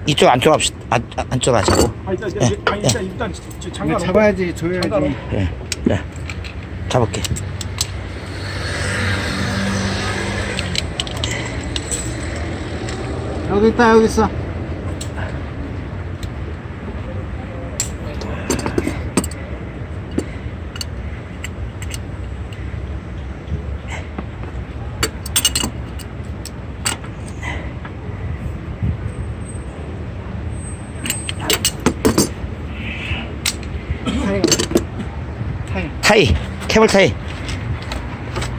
이쪽 안쪽 합시다. 안쪽 하자고. 일단 장갑 잡아야지, 줘야지. 예. 예. 잡을게. 여기 있다, 여기 있어. 타이, 케이블 타이.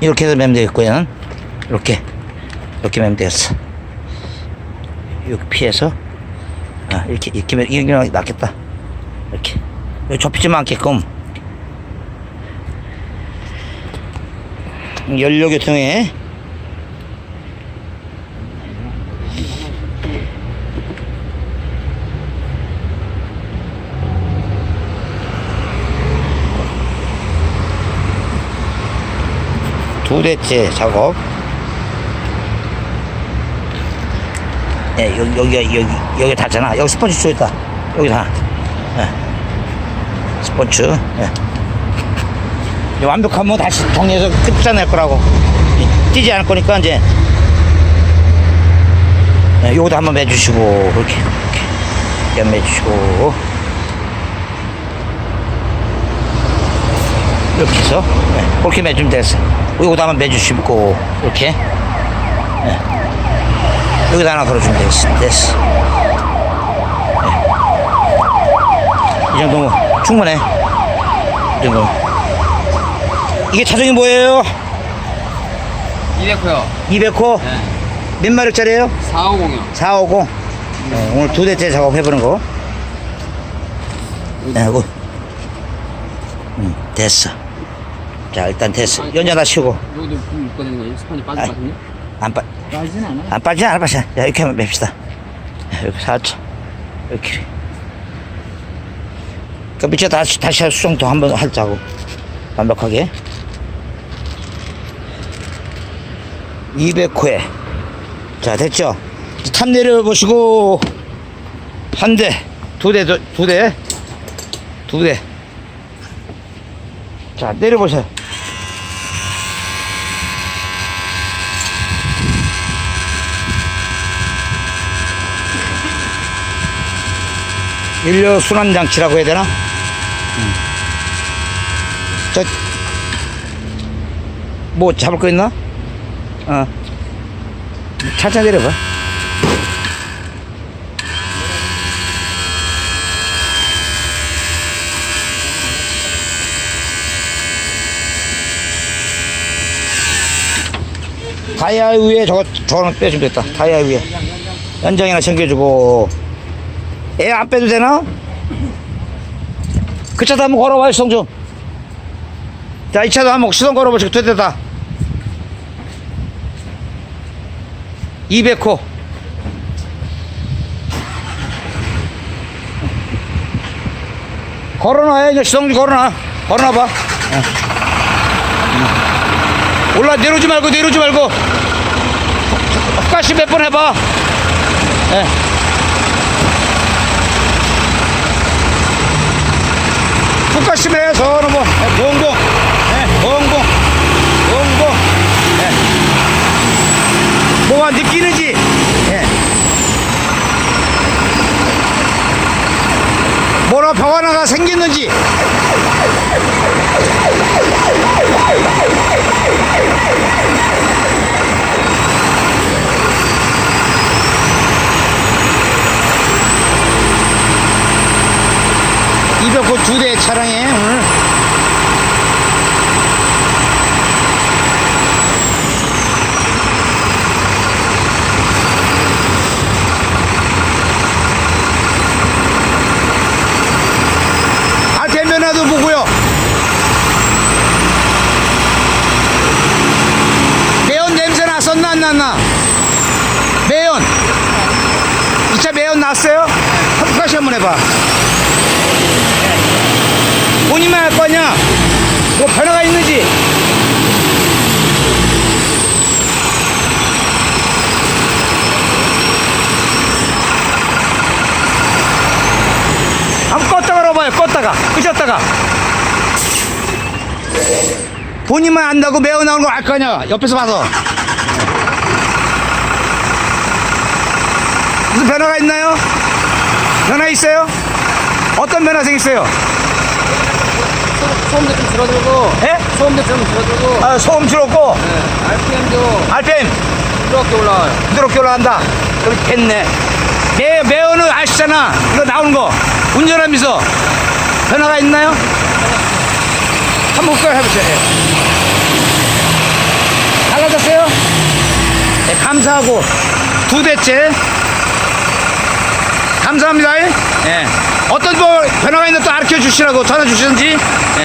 이렇게 해서 매면 되겠고요. 이렇게 매면 되겠어. 이렇게 피해서, 이렇게 매면 낫겠다. 이렇게. 여기 좁히지만 않게끔. 연료계통에, 두 대째 작업. 예, 여기 닿잖아. 여기 스펀지 쪽 있다. 여기 다. 예. 스펀지. 예. 완벽하면 다시 정리해서 끝장낼 거라고. 뛰지 않을 거니까 이제. 예, 요것도 한번 매주시고, 이렇게 매주시고. 이렇게 해서, 예, 그렇게 매주면 됐어. 여기다 한번 매주시고, 이렇게. 예. 여기다 하나 걸어주면 됐어. 예. 이 정도면 충분해. 이 정도. 이게 차종이 뭐예요? 200호요. 200호? 네. 몇 마력짜리예요? 450이요. 450. 오늘 두 대째 작업해보는 거. 네, 됐어. 자, 일단 됐어. 연장 다 치우고. 여기도 불 묶어야 되는 거예요? 스판이 빠질 것 같은데? 빠지진 않아. 안 빠지지 않아. 자, 이렇게 한번 맵시다. 이렇게 살짝. 이렇게. 그 밑에 다시 수정도 한번 하자고. 완벽하게. 200호에. 자, 됐죠? 탑 내려보시고. 한 대, 두 대. 자, 내려보세요. 연료 순환 장치라고 해야 되나? 뭐 잡을 거 있나? 천천히 내려봐. 타이어 위에 저거는 빼주면 됐다. 타이어 위에 연장이나 챙겨주고. 애 안 빼도 되나? 그 차도 한번 걸어봐요. 시동 좀. 자, 이 차도 한번 시동 걸어보시고. 됐다. 200호. 걸어놔요. 시동 좀 걸어놔봐. 올라 내려오지 말고 헛가시 몇 번 해봐. 예. 헛가시 매서 뭐 봉봉. 예. 뭐가 느끼는지. 예. 뭐라 변화가 생겼는지. 그 두 대 차량에 오늘 대면화도 보고요. 매연 냄새 났었나 안 났나? 매연. 이 차 매연 났어요? 다시 한번 해봐. 본인만 할 거 아니야? 뭐 변화가 있는지. 끄셨다가. 본인만 안다고 매어 나오는 거 알 거 아니야. 옆에서 봐서. 무슨 변화가 있나요? 변화 있어요? 어떤 변화 생겼어요? 소음도 좀 줄어들고, 예? 소음도 좀 줄어들고, 아, 소음 줄었고, RPM도 RPM 부드럽게 올라와요. 부드럽게 올라간다. 그럼 됐네. 매어는 아시잖아. 이거 나오는 거. 운전하면서 변화가 있나요? 한번 볼까요? 해보세요. 예. 달라졌어요? 네, 감사하고 2대째 감사합니다. 예. 어떤 뭐 변화가 있나 또 알려 주시라고 전화 주시든지. 예.